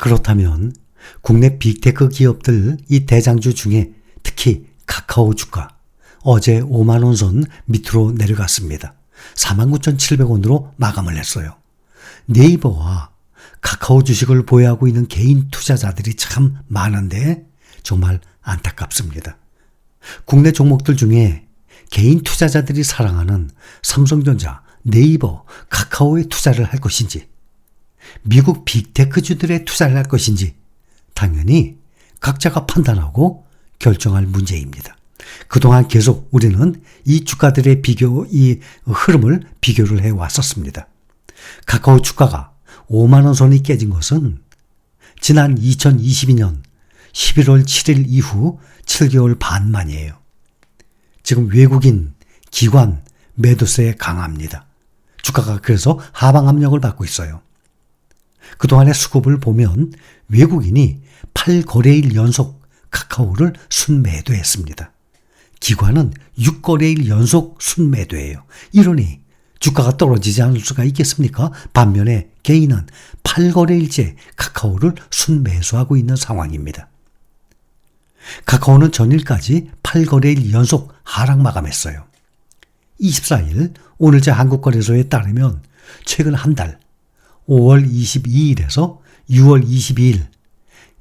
그렇다면 국내 빅테크 기업들 이 대장주 중에 특히 카카오 주가 어제 5만원 선 밑으로 내려갔습니다. 49,700원으로 마감을 했어요. 네이버와 카카오 주식을 보유하고 있는 개인 투자자들이 참 많은데 정말 안타깝습니다. 국내 종목들 중에 개인 투자자들이 사랑하는 삼성전자, 네이버, 카카오에 투자를 할 것인지, 미국 빅테크주들에 투자를 할 것인지 당연히 각자가 판단하고 결정할 문제입니다. 그동안 계속 우리는 이 주가들의 이 흐름을 비교를 해왔었습니다. 카카오 주가가 5만원 선이 깨진 것은 지난 2022년 11월 7일 이후 7개월 반 만이에요. 지금 외국인 기관 매도세에 강합니다. 주가가 그래서 하방 압력을 받고 있어요. 그동안의 수급을 보면 외국인이 8거래일 연속 카카오를 순매도했습니다. 기관은 6거래일 연속 순매도예요. 이러니 주가가 떨어지지 않을 수가 있겠습니까? 반면에 개인은 8거래일째 카카오를 순매수하고 있는 상황입니다. 카카오는 전일까지 8거래일 연속 하락 마감했어요. 24일 오늘자 한국거래소에 따르면 최근 한 달 5월 22일에서 6월 22일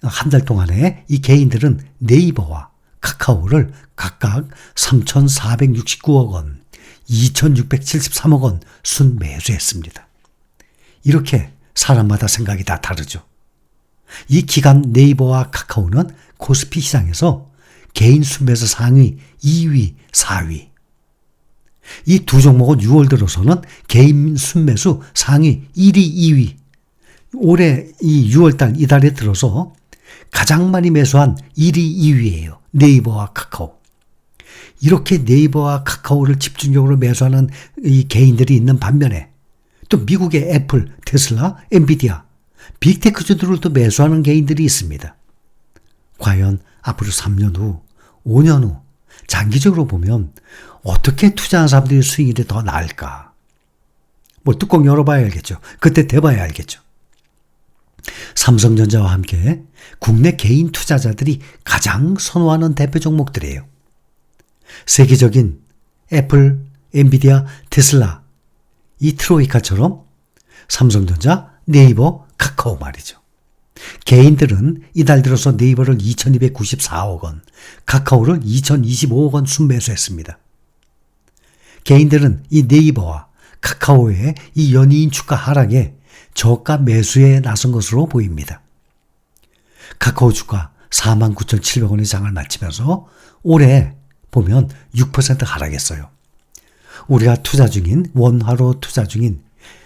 한 달 동안에 이 개인들은 네이버와 카카오를 각각 3,469억 원, 2,673억 원 순매수했습니다. 이렇게 사람마다 생각이 다 다르죠. 이 기간 네이버와 카카오는 코스피 시장에서 개인 순매수 상위 2위, 4위. 이 두 종목은 6월 들어서는 개인 순매수 상위 1위, 2위. 올해 이 6월달 이달에 들어서 가장 많이 매수한 1위, 2위예요. 네이버와 카카오. 이렇게 네이버와 카카오를 집중적으로 매수하는 이 개인들이 있는 반면에 또 미국의 애플, 테슬라, 엔비디아, 빅테크주들을 또 매수하는 개인들이 있습니다. 과연 앞으로 3년 후, 5년 후 장기적으로 보면 어떻게 투자하는 사람들의 수익률이 더 나을까? 뭐 뚜껑 열어봐야 알겠죠. 그때 돼봐야 알겠죠. 삼성전자와 함께 국내 개인 투자자들이 가장 선호하는 대표 종목들이에요. 세계적인 애플, 엔비디아, 테슬라, 이 트로이카처럼 삼성전자, 네이버, 카카오 말이죠. 개인들은 이달 들어서 네이버를 2,294억 원, 카카오를 2,025억 원 순매수했습니다. 개인들은 이 네이버와 카카오의 이 연이은 주가 하락에 저가 매수에 나선 것으로 보입니다. 카카오 주가 49,700원의 장을 마치면서 올해 보면 6% 하락했어요. 우리가 투자 중인 원화로 투자 중인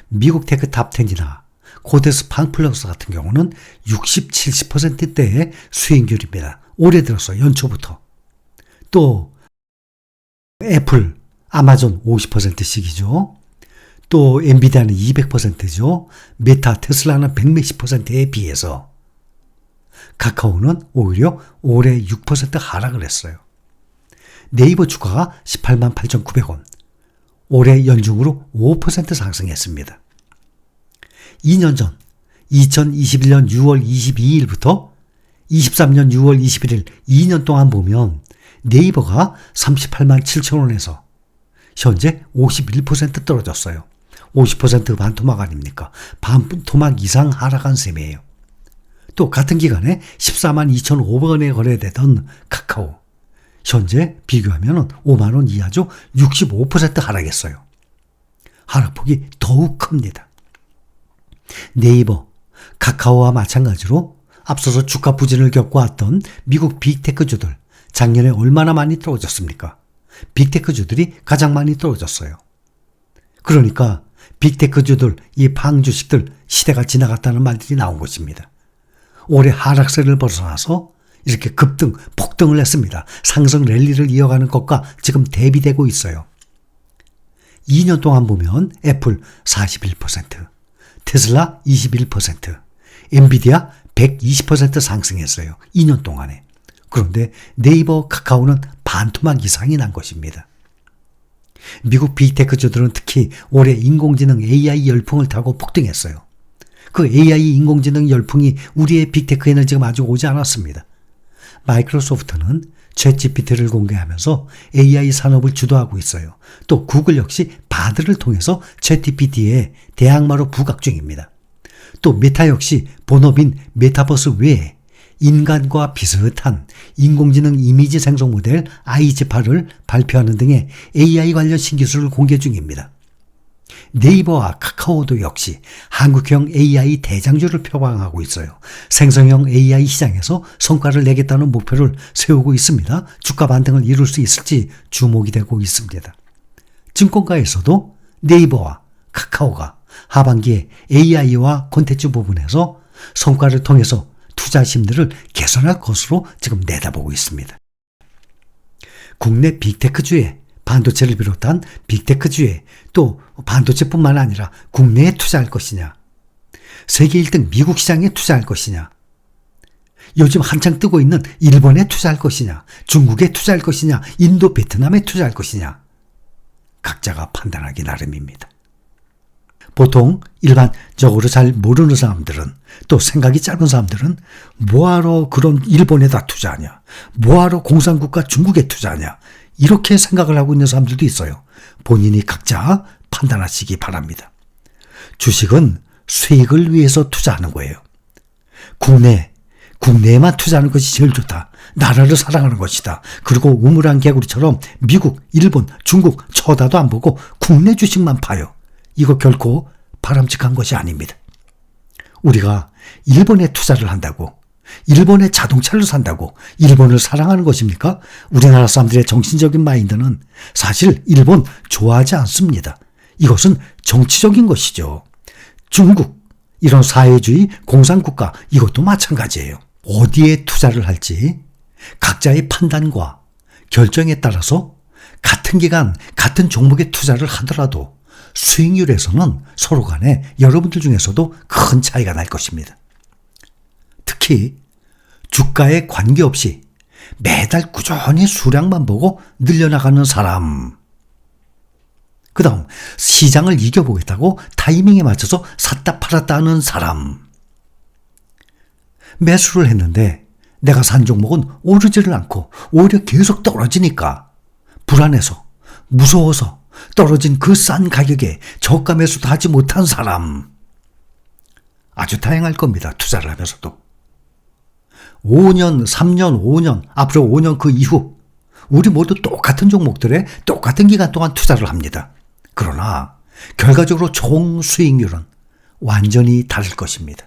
미국 테크 탑10이나 코데스 팡플러스 같은 경우는 60, 70%대의 수익률입니다. 올해 들어서 연초부터. 또 애플, 아마존 50%씩이죠. 또 엔비디아는 200%죠. 메타, 테슬라는 100몇십 %에 비해서 카카오는 오히려 올해 6% 하락을 했어요. 네이버 주가가 18만 8,900원, 올해 연중으로 5% 상승했습니다. 2년 전 2021년 6월 22일부터 23년 6월 21일 2년 동안 보면 네이버가 38만 7천원에서 현재 51% 떨어졌어요. 50% 반토막 아닙니까? 반토막 이상 하락한 셈이에요. 또 같은 기간에 14만 2,500원에 거래되던 카카오, 현재 비교하면 5만 원 이하죠. 65% 하락했어요. 하락폭이 더욱 큽니다. 네이버, 카카오와 마찬가지로 앞서서 주가 부진을 겪어왔던 미국 빅테크주들, 작년에 얼마나 많이 떨어졌습니까? 빅테크주들이 가장 많이 떨어졌어요. 그러니까 빅테크주들, 이 팡주식들 시대가 지나갔다는 말들이 나온 것입니다. 올해 하락세를 벗어나서 이렇게 급등, 폭등을 했습니다. 상승 랠리를 이어가는 것과 지금 대비되고 있어요. 2년 동안 보면 애플 41%, 테슬라 21%, 엔비디아 120% 상승했어요. 2년 동안에. 그런데 네이버, 카카오는 반토막 이상이 난 것입니다. 미국 빅테크주들은 특히 올해 인공지능 AI 열풍을 타고 폭등했어요. 그 AI 인공지능 열풍이 우리의 빅테크 에너지가 아직 오지 않았습니다. 마이크로소프트는 챗GPT를 공개하면서 AI 산업을 주도하고 있어요. 또 구글 역시 바드를 통해서 챗GPT에 대항마로 부각 중입니다. 또 메타 역시 본업인 메타버스 외에 인간과 비슷한 인공지능 이미지 생성 모델 아이지8을 발표하는 등의 AI 관련 신기술을 공개 중입니다. 네이버와 카카오도 역시 한국형 AI 대장주를 표방하고 있어요. 생성형 AI 시장에서 성과를 내겠다는 목표를 세우고 있습니다. 주가 반등을 이룰 수 있을지 주목이 되고 있습니다. 증권가에서도 네이버와 카카오가 하반기에 AI와 콘텐츠 부분에서 성과를 통해서 투자 심리를 개선할 것으로 지금 내다보고 있습니다. 국내 빅테크주에 반도체를 비롯한 빅테크주에 또 반도체뿐만 아니라 국내에 투자할 것이냐, 세계 1등 미국 시장에 투자할 것이냐, 요즘 한창 뜨고 있는 일본에 투자할 것이냐, 중국에 투자할 것이냐, 인도, 베트남에 투자할 것이냐, 각자가 판단하기 나름입니다. 보통 일반적으로 잘 모르는 사람들은, 또 생각이 짧은 사람들은 뭐하러 그런 일본에다 투자하냐, 뭐하러 공산국가 중국에 투자하냐, 이렇게 생각을 하고 있는 사람들도 있어요. 본인이 각자 판단하시기 바랍니다. 주식은 수익을 위해서 투자하는 거예요. 국내에만 투자하는 것이 제일 좋다. 나라를 사랑하는 것이다. 그리고 우물안 개구리처럼 미국, 일본, 중국 쳐다도 안 보고 국내 주식만 파요. 이거 결코 바람직한 것이 아닙니다. 우리가 일본에 투자를 한다고, 일본의 자동차를 산다고 일본을 사랑하는 것입니까? 우리나라 사람들의 정신적인 마인드는 사실 일본 좋아하지 않습니다. 이것은 정치적인 것이죠. 중국, 이런 사회주의 공산국가, 이것도 마찬가지예요. 어디에 투자를 할지 각자의 판단과 결정에 따라서 같은 기간 같은 종목에 투자를 하더라도 수익률에서는 서로 간에 여러분들 중에서도 큰 차이가 날 것입니다. 특히 주가에 관계없이 매달 꾸준히 수량만 보고 늘려나가는 사람, 그 다음 시장을 이겨보겠다고 타이밍에 맞춰서 샀다 팔았다 하는 사람, 매수를 했는데 내가 산 종목은 오르지를 않고 오히려 계속 떨어지니까 불안해서 무서워서 떨어진 그 싼 가격에 저가 매수도 하지 못한 사람, 아주 다양할 겁니다. 투자를 하면서도. 5년, 3년, 5년, 앞으로 5년 그 이후 우리 모두 똑같은 종목들에 똑같은 기간 동안 투자를 합니다. 그러나 결과적으로 총 수익률은 완전히 다를 것입니다.